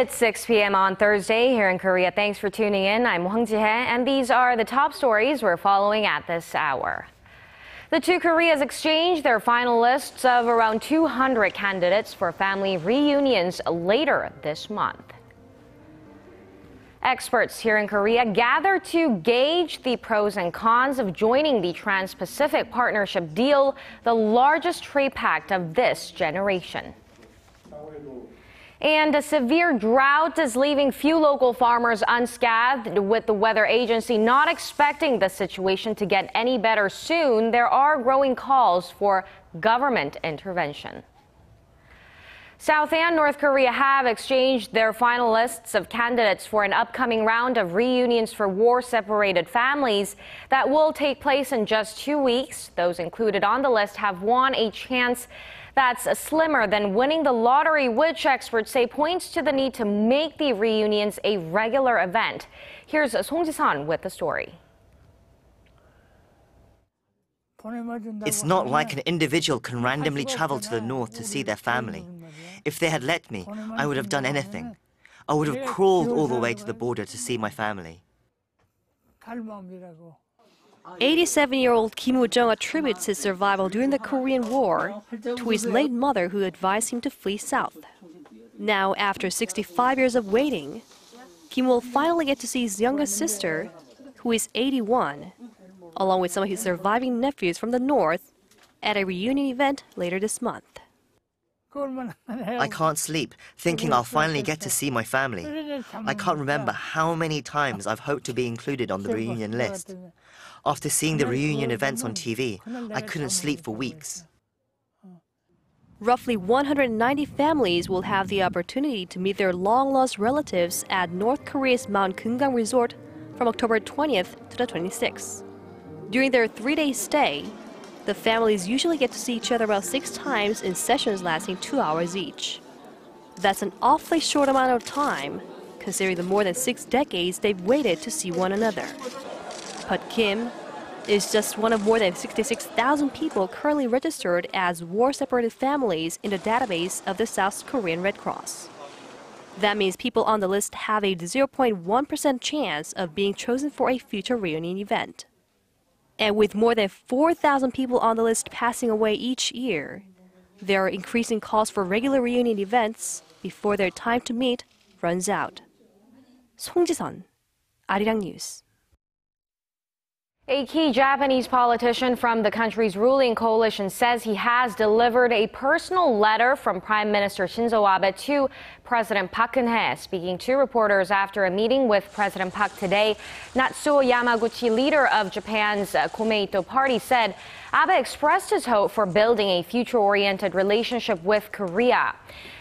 It's 6 p.m. on Thursday here in Korea. Thanks for tuning in. I'm Hwang Ji-hye, and these are the top stories we're following at this hour. The two Koreas exchanged their final lists of around 200 candidates for family reunions later this month. Experts here in Korea gather to gauge the pros and cons of joining the Trans-Pacific Partnership deal, the largest trade pact of this generation. And a severe drought is leaving few local farmers unscathed, with the weather agency not expecting the situation to get any better soon. There are growing calls for government intervention. South and North Korea have exchanged their final lists of candidates for an upcoming round of reunions for war-separated families that will take place in just 2 weeks. Those included on the list have won a chance that's slimmer than winning the lottery, which experts say points to the need to make the reunions a regular event. Here's Song Ji-sun with the story. It's not like an individual can randomly travel to the north to see their family. If they had let me, I would have done anything. I would have crawled all the way to the border to see my family. 87-year-old Kim Woo-jong attributes his survival during the Korean War to his late mother, who advised him to flee south. Now, after 65 years of waiting, Kim will finally get to see his youngest sister, who is 81, along with some of his surviving nephews from the north, at a reunion event later this month. I can't sleep, thinking I'll finally get to see my family. I can't remember how many times I've hoped to be included on the reunion list. After seeing the reunion events on TV, I couldn't sleep for weeks. Roughly 190 families will have the opportunity to meet their long-lost relatives at North Korea's Mount Keungang Resort from October 20th to the 26th. During their 3-day stay, the families usually get to see each other about 6 times in sessions lasting 2 hours each. That's an awfully short amount of time, considering the more than 6 decades they've waited to see one another. But Kim is just one of more than 66,000 people currently registered as war-separated families in the database of the South Korean Red Cross. That means people on the list have a 0.1% chance of being chosen for a future reunion event. And with more than 4,000 people on the list passing away each year, there are increasing calls for regular reunion events before their time to meet runs out. Song Ji-sun, Arirang News. A key Japanese politician from the country's ruling coalition says he has delivered a personal letter from Prime Minister Shinzo Abe to President Park Geun-hye. Speaking to reporters after a meeting with President Park today, Natsuo Yamaguchi, leader of Japan's Komeito Party, said Abe expressed his hope for building a future-oriented relationship with Korea.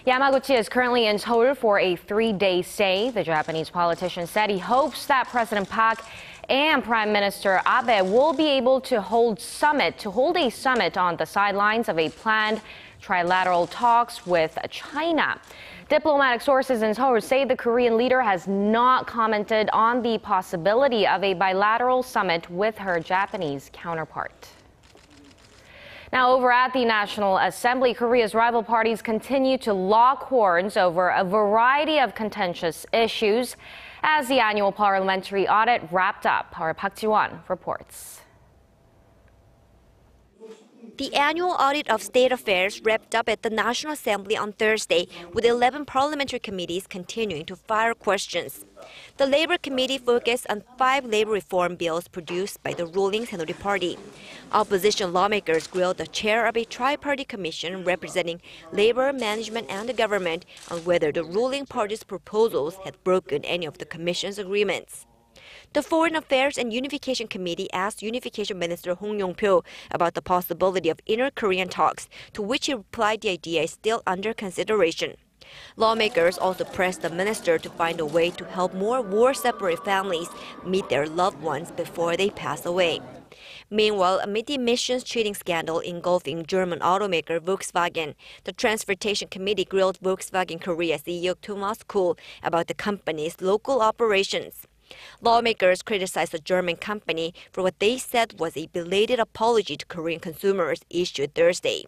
Yamaguchi is currently in Seoul for a 3-day stay. The Japanese politician said he hopes that President Park and Prime Minister Abe will be able to hold a summit on the sidelines of a planned trilateral talks with China. Diplomatic sources in Seoul say the Korean leader has not commented on the possibility of a bilateral summit with her Japanese counterpart. Now, over at the National Assembly, Korea's rival parties continue to lock horns over a variety of contentious issues as the annual parliamentary audit wrapped up. Our Park Ji-won reports. The annual audit of state affairs wrapped up at the National Assembly on Thursday, with 11 parliamentary committees continuing to fire questions. The Labor Committee focused on 5 labor reform bills produced by the ruling Saenuri Party. Opposition lawmakers grilled the chair of a tri-party commission representing labor, management, and the government on whether the ruling party's proposals had broken any of the commission's agreements. The Foreign Affairs and Unification Committee asked Unification Minister Hong Yong-pyo about the possibility of inter-Korean talks, to which he replied the idea is still under consideration. Lawmakers also pressed the minister to find a way to help more war-separated families meet their loved ones before they pass away. Meanwhile, amid the emissions cheating scandal engulfing German automaker Volkswagen, the Transportation Committee grilled Volkswagen Korea CEO Thomas Kuhl about the company's local operations. Lawmakers criticized the German company for what they said was a belated apology to Korean consumers issued Thursday.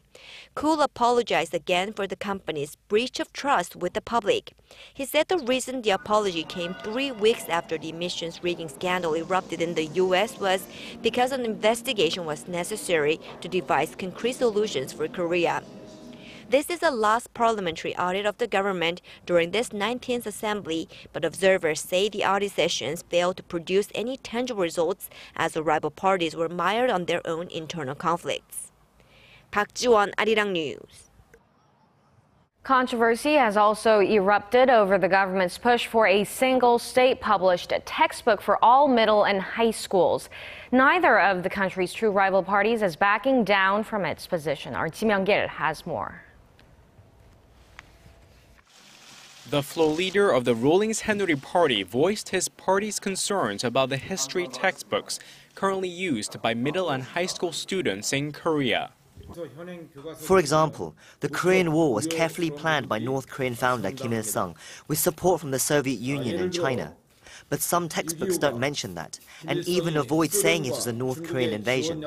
Kool apologized again for the company's breach of trust with the public. He said the reason the apology came 3 weeks after the emissions rigging scandal erupted in the U.S. was because an investigation was necessary to devise concrete solutions for Korea. This is the last parliamentary audit of the government during this 19th assembly, but observers say the audit sessions failed to produce any tangible results as the rival parties were mired on their own internal conflicts. Park Ji-won, Arirang News. Controversy has also erupted over the government's push for a single state-published textbook for all middle and high schools. Neither of the country's true rival parties is backing down from its position. Our Kim Woo-jong has more. The floor leader of the ruling Saenuri Party voiced his party's concerns about the history textbooks currently used by middle and high school students in Korea. For example, the Korean War was carefully planned by North Korean founder Kim Il-sung with support from the Soviet Union and China. But some textbooks don't mention that, and even avoid saying it was a North Korean invasion.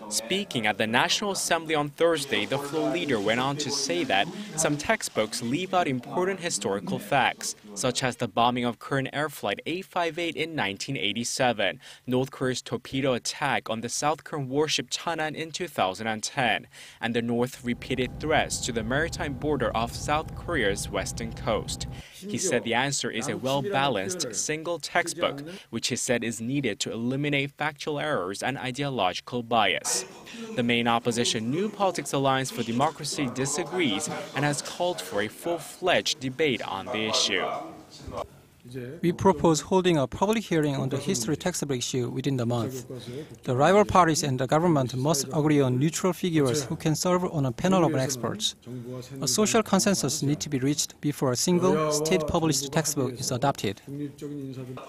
Speaking at the National Assembly on Thursday, the floor leader went on to say that some textbooks leave out important historical facts, such as the bombing of Korean Air Flight 858 in 1987, North Korea's torpedo attack on the South Korean warship Cheonan in 2010, and the North's repeated threats to the maritime border off South Korea's western coast. He said the answer is a well-balanced single textbook, which he said is needed to eliminate factual errors and ideological bias. The main opposition New Politics Alliance for Democracy disagrees and has called for a full-fledged debate on the issue. We propose holding a public hearing on the history textbook issue within the month. The rival parties and the government must agree on neutral figures who can serve on a panel of experts. A social consensus needs to be reached before a single state-published textbook is adopted.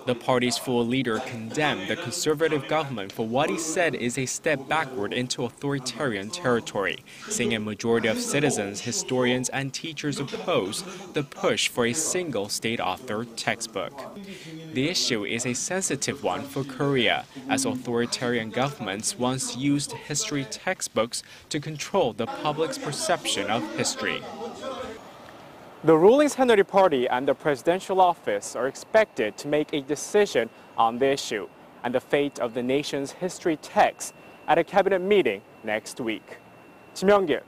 The party's full leader condemned the conservative government for what he said is a step backward into authoritarian territory, saying a majority of citizens, historians, and teachers oppose the push for a single state-authored textbook. The issue is a sensitive one for Korea, as authoritarian governments once used history textbooks to control the public's perception of history. The ruling Saenuri Party and the presidential office are expected to make a decision on the issue and the fate of the nation's history text at a cabinet meeting next week. Kim Woo-jong,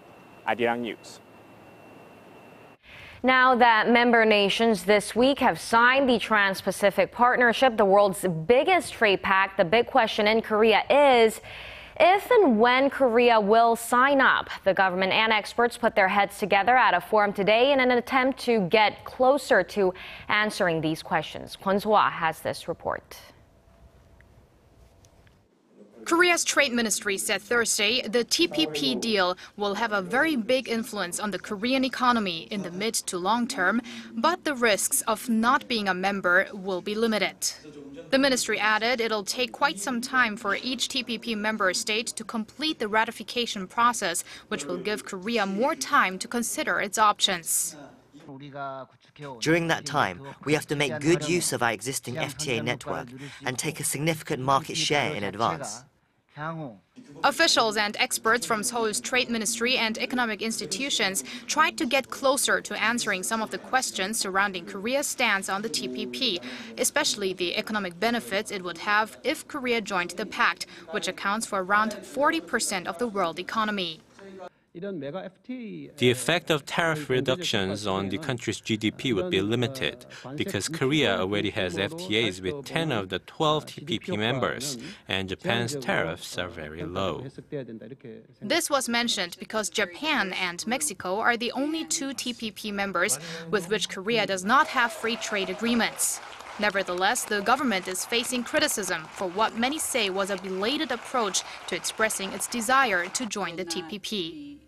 Arirang News. Now that member nations this week have signed the Trans-Pacific Partnership, the world's biggest trade pact, the big question in Korea is if and when Korea will sign up. The government and experts put their heads together at a forum today in an attempt to get closer to answering these questions. Kwon So-ah has this report. Korea's trade ministry said Thursday the TPP deal will have a very big influence on the Korean economy in the mid to long term, but the risks of not being a member will be limited. The ministry added it'll take quite some time for each TPP member state to complete the ratification process, which will give Korea more time to consider its options. During that time, we have to make good use of our existing FTA network and take a significant market share in advance. Officials and experts from Seoul's trade ministry and economic institutions tried to get closer to answering some of the questions surrounding Korea's stance on the TPP, especially the economic benefits it would have if Korea joined the pact, which accounts for around 40% of the world economy. The effect of tariff reductions on the country's GDP would be limited because Korea already has FTAs with 10 of the 12 TPP members, and Japan's tariffs are very low. This was mentioned because Japan and Mexico are the only two TPP members with which Korea does not have free trade agreements. Nevertheless, the government is facing criticism for what many say was a belated approach to expressing its desire to join the TPP.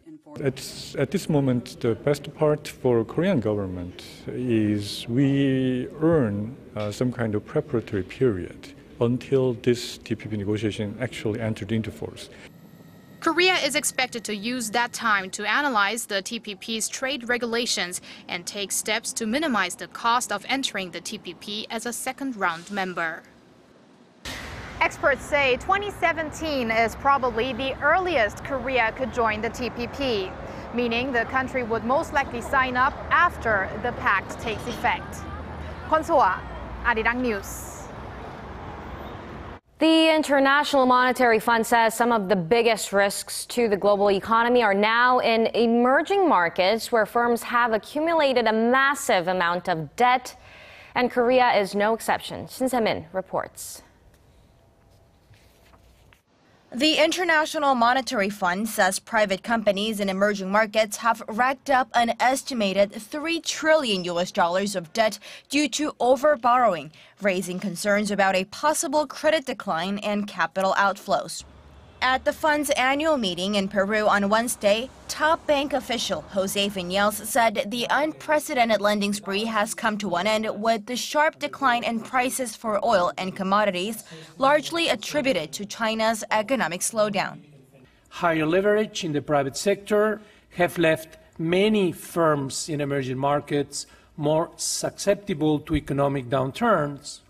At this moment, the best part for Korean government is we earn some kind of preparatory period until this TPP negotiation actually entered into force. Korea is expected to use that time to analyze the TPP's trade regulations and take steps to minimize the cost of entering the TPP as a second-round member. Experts say 2017 is probably the earliest Korea could join the TPP, meaning the country would most likely sign up after the pact takes effect. Kwon So-ah, Arirang News. The International Monetary Fund says some of the biggest risks to the global economy are now in emerging markets where firms have accumulated a massive amount of debt, and Korea is no exception. Shin Se-min reports. The International Monetary Fund says private companies in emerging markets have racked up an estimated $3 trillion of debt due to overborrowing, raising concerns about a possible credit decline and capital outflows. At the fund's annual meeting in Peru on Wednesday, top bank official Jose Viñals said the unprecedented lending spree has come to an end with the sharp decline in prices for oil and commodities, largely attributed to China's economic slowdown. Higher leverage in the private sector have left many firms in emerging markets more susceptible to economic downturns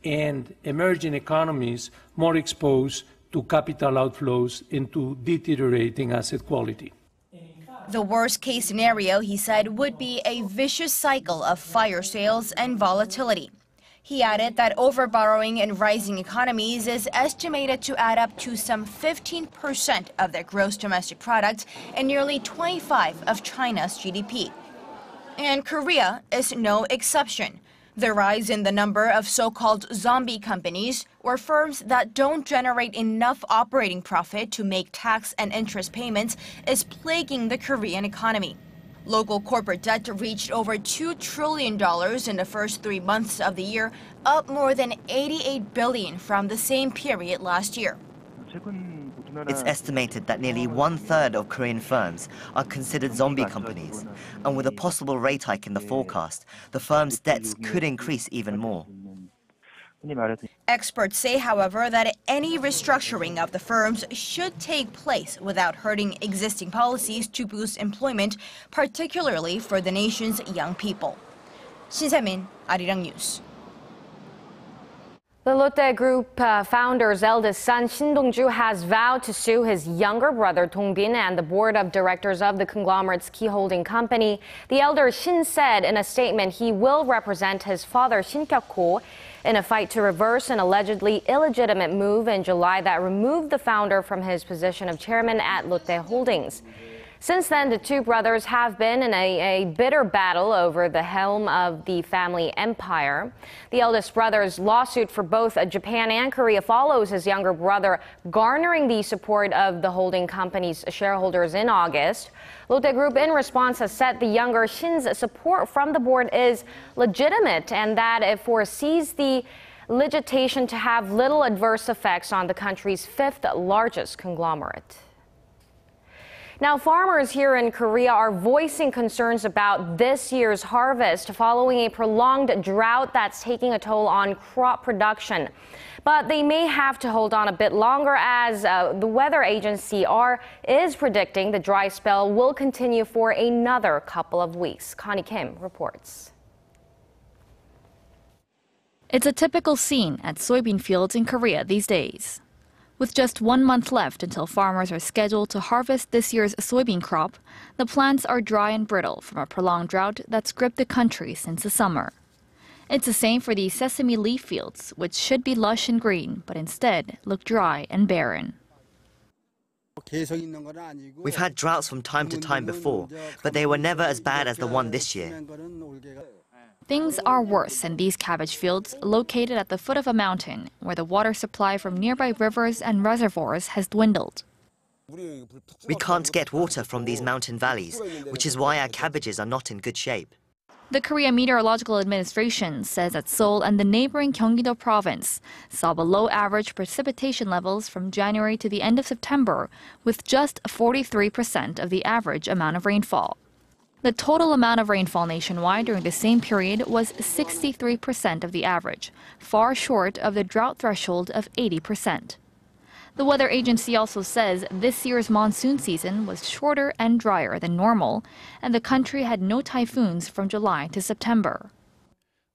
and emerging economies more exposed to capital outflows into deteriorating asset quality. The worst-case scenario, he said, would be a vicious cycle of fire sales and volatility. He added that overborrowing in rising economies is estimated to add up to some 15% of their gross domestic product and nearly 25% of China's GDP. And Korea is no exception. The rise in the number of so-called zombie companies, or firms that don't generate enough operating profit to make tax and interest payments, is plaguing the Korean economy. Local corporate debt reached over $2 trillion in the first 3 months of the year, up more than $88 billion from the same period last year. It's estimated that nearly 1/3 of Korean firms are considered zombie companies, and with a possible rate hike in the forecast, the firms' debts could increase even more. Experts say, however, that any restructuring of the firms should take place without hurting existing policies to boost employment, particularly for the nation's young people. Shin Se-min, Arirang News. The Lotte Group founder's eldest son, Shin Dong-ju, has vowed to sue his younger brother, Dong-bin, and the board of directors of the conglomerate's key holding company. The elder Shin said in a statement he will represent his father, Shin Kyuk-ho, in a fight to reverse an allegedly illegitimate move in July that removed the founder from his position of chairman at Lotte Holdings. Since then, the two brothers have been in a bitter battle over the helm of the family empire. The eldest brother's lawsuit for both Japan and Korea follows his younger brother garnering the support of the holding company's shareholders in August. Lotte Group, in response, has said the younger Shin's support from the board is legitimate and that it foresees the litigation to have little adverse effects on the country's fifth largest conglomerate. Now, farmers here in Korea are voicing concerns about this year's harvest following a prolonged drought that's taking a toll on crop production. But they may have to hold on a bit longer as the weather agency is predicting the dry spell will continue for another couple of weeks. Connie Kim reports. It's a typical scene at soybean fields in Korea these days. With just 1 month left until farmers are scheduled to harvest this year's soybean crop, the plants are dry and brittle from a prolonged drought that's gripped the country since the summer. It's the same for the sesame leaf fields, which should be lush and green, but instead look dry and barren. We've had droughts from time to time before, but they were never as bad as the one this year. Things are worse in these cabbage fields located at the foot of a mountain, where the water supply from nearby rivers and reservoirs has dwindled. We can't get water from these mountain valleys, which is why our cabbages are not in good shape. The Korea Meteorological Administration says that Seoul and the neighboring Gyeonggi-do province saw below average precipitation levels from January to the end of September, with just 43% of the average amount of rainfall. The total amount of rainfall nationwide during the same period was 63% of the average, far short of the drought threshold of 80%. The weather agency also says this year's monsoon season was shorter and drier than normal, and the country had no typhoons from July to September.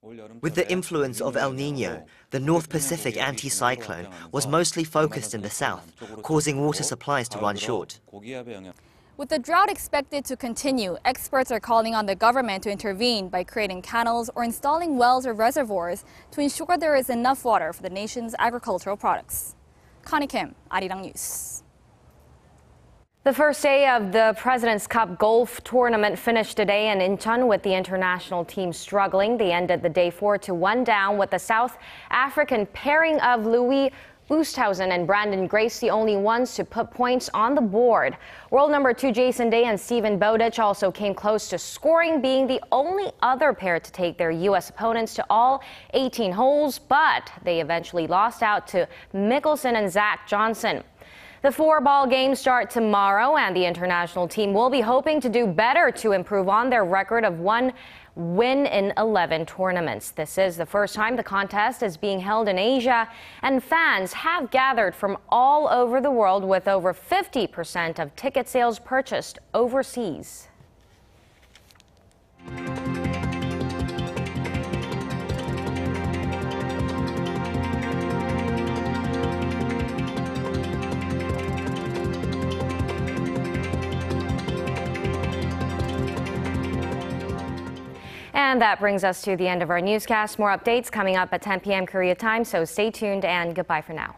With the influence of El Niño, the North Pacific anticyclone was mostly focused in the south, causing water supplies to run short. With the drought expected to continue, experts are calling on the government to intervene by creating canals or installing wells or reservoirs to ensure there is enough water for the nation's agricultural products. Connie Kim, Arirang News. The first day of the President's Cup golf tournament finished today in Incheon with the international team struggling. They ended the day 4-1 down with the South African pairing of Louis Oosthuizen and Brandon Grace the only ones to put points on the board. World number 2 Jason Day and Steven Bowditch also came close to scoring, being the only other pair to take their U.S. opponents to all 18 holes, but they eventually lost out to Mickelson and Zach Johnson. The 4-ball games start tomorrow, and the international team will be hoping to do better to improve on their record of 1 win in 11 tournaments. This is the first time the contest is being held in Asia, and fans have gathered from all over the world, with over 50% of ticket sales purchased overseas. And that brings us to the end of our newscast. More updates coming up at 10 p.m. Korea time, so stay tuned and goodbye for now.